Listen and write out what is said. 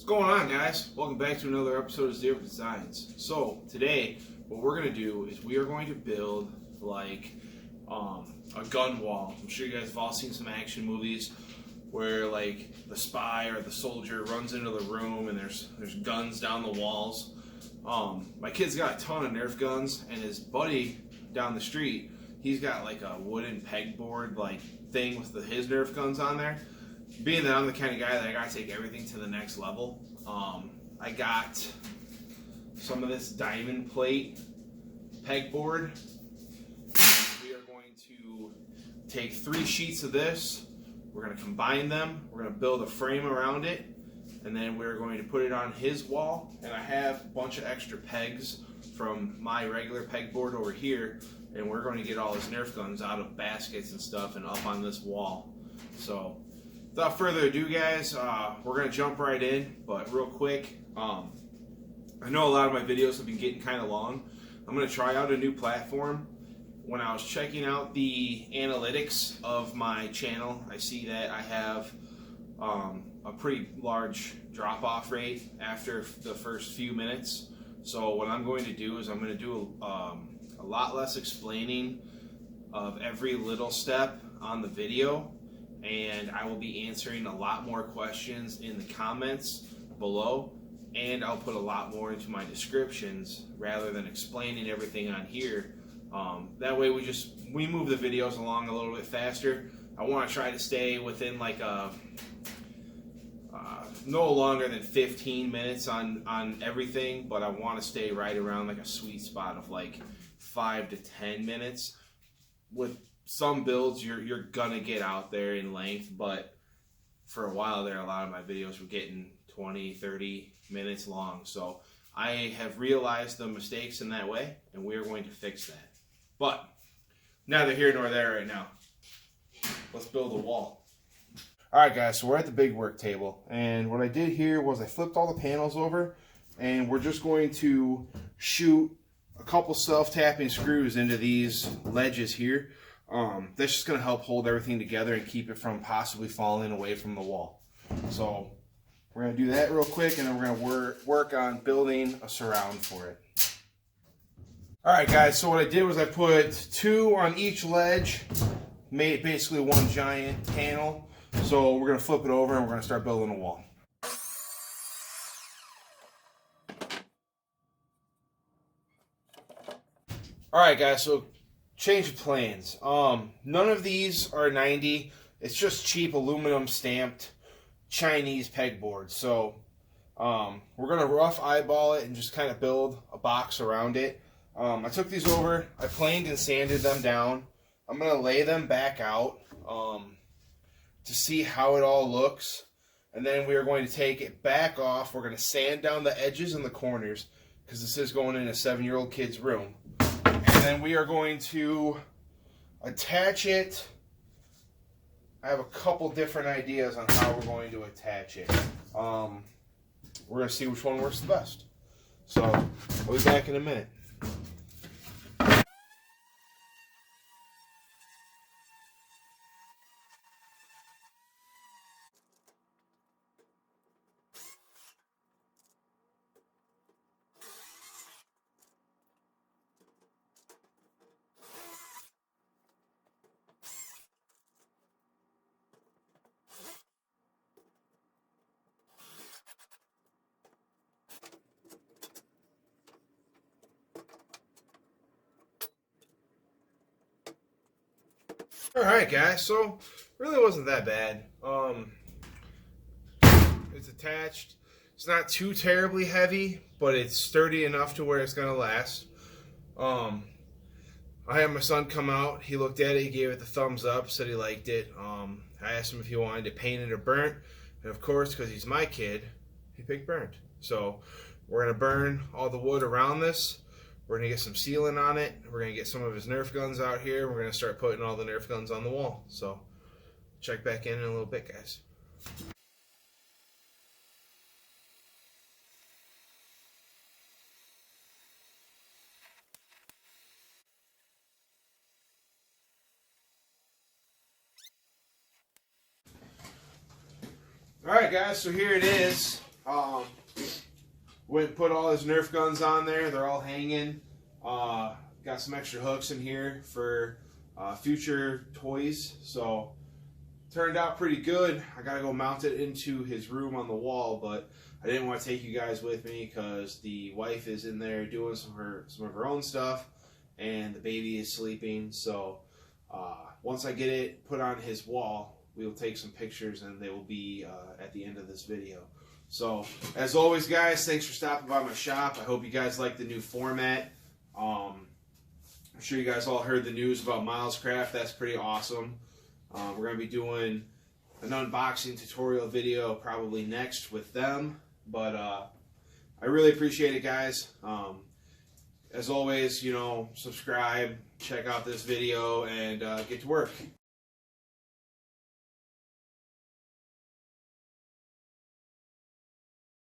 going on, guys? Welcome back to another episode of Zero Designs. So today what we're going to do is we are going to build like a gun wall. I'm sure you guys have all seen some action movies where like the spy or the soldier runs into the room and there's guns down the walls. My kid's got a ton of Nerf guns, and his buddy down the street, he's got like a wooden pegboard like thing with his Nerf guns on there. Being that I'm the kind of guy that I gotta take everything to the next level, I got some of this diamond plate pegboard. We are going to take 3 sheets of this. We're going to combine them. We're going to build a frame around it, and then we're going to put it on his wall. And I have a bunch of extra pegs from my regular pegboard over here, and we're going to get all his Nerf guns out of baskets and stuff and up on this wall. So without further ado, guys, we're going to jump right in. But real quick, I know a lot of my videos have been getting kind of long. I'm going to try out a new platform. When I was checking out the analytics of my channel, I see that I have a pretty large drop-off rate after the first few minutes. So what I'm going to do is I'm going to do a lot less explaining of every little step on the video, and I will be answering a lot more questions in the comments below, and I'll put a lot more into my descriptions rather than explaining everything on here. That way we move the videos along a little bit faster. I want to try to stay within like no longer than 15 minutes on everything, but I want to stay right around like a sweet spot of like 5 to 10 minutes. With some builds, you're gonna get out there in length, but for a while there, a lot of my videos were getting 20, 30 minutes long. So I have realized the mistakes in that way, and we are going to fix that. But neither here nor there right now. Let's build a wall. Alright guys, so we're at the big work table, and what I did here was I flipped all the panels over, and we're just going to shoot a couple self-tapping screws into these ledges here. That's just going to help hold everything together and keep it from possibly falling away from the wall. So we're going to do that real quick, and then we're going to work on building a surround for it. Alright guys, so what I did was I put 2 on each ledge, made basically one giant panel. So we're going to flip it over and we're going to start building a wall. Alright guys, so change of plans. None of these are 90. It's just cheap aluminum stamped Chinese pegboard. So we're going to rough eyeball it and just kind of build a box around it. I took these over, I planed and sanded them down. I'm going to lay them back out to see how it all looks. And then we are going to take it back off. We're going to sand down the edges and the corners, because this is going in a 7-year-old kid's room. And then we are going to attach it. I have a couple different ideas on how we're going to attach it. We're going to see which one works the best. So I'll be back in a minute. Alright guys, so really wasn't that bad. It's attached. It's not too terribly heavy, but it's sturdy enough to where it's going to last. I had my son come out. He looked at it. He gave it the thumbs up, said he liked it. I asked him if he wanted it painted or burnt. And of course, because he's my kid, he picked burnt. So we're going to burn all the wood around this. We're going to get some sealant on it. We're going to get some of his Nerf guns out here. We're going to start putting all the Nerf guns on the wall. So check back in a little bit, guys. Alright guys, so here it is. Went and put all his Nerf guns on there. They're all hanging. Got some extra hooks in here for future toys. So turned out pretty good. I gotta go mount it into his room on the wall, but I didn't want to take you guys with me because the wife is in there doing some of her own stuff, and the baby is sleeping. So once I get it put on his wall, we will take some pictures, and they will be at the end of this video. So as always, guys, thanks for stopping by my shop. I hope you guys like the new format. I'm sure you guys all heard the news about Miles Craft. That's pretty awesome. We're going to be doing an unboxing tutorial video probably next with them. But I really appreciate it, guys. As always, you know, subscribe, check out this video, and get to work.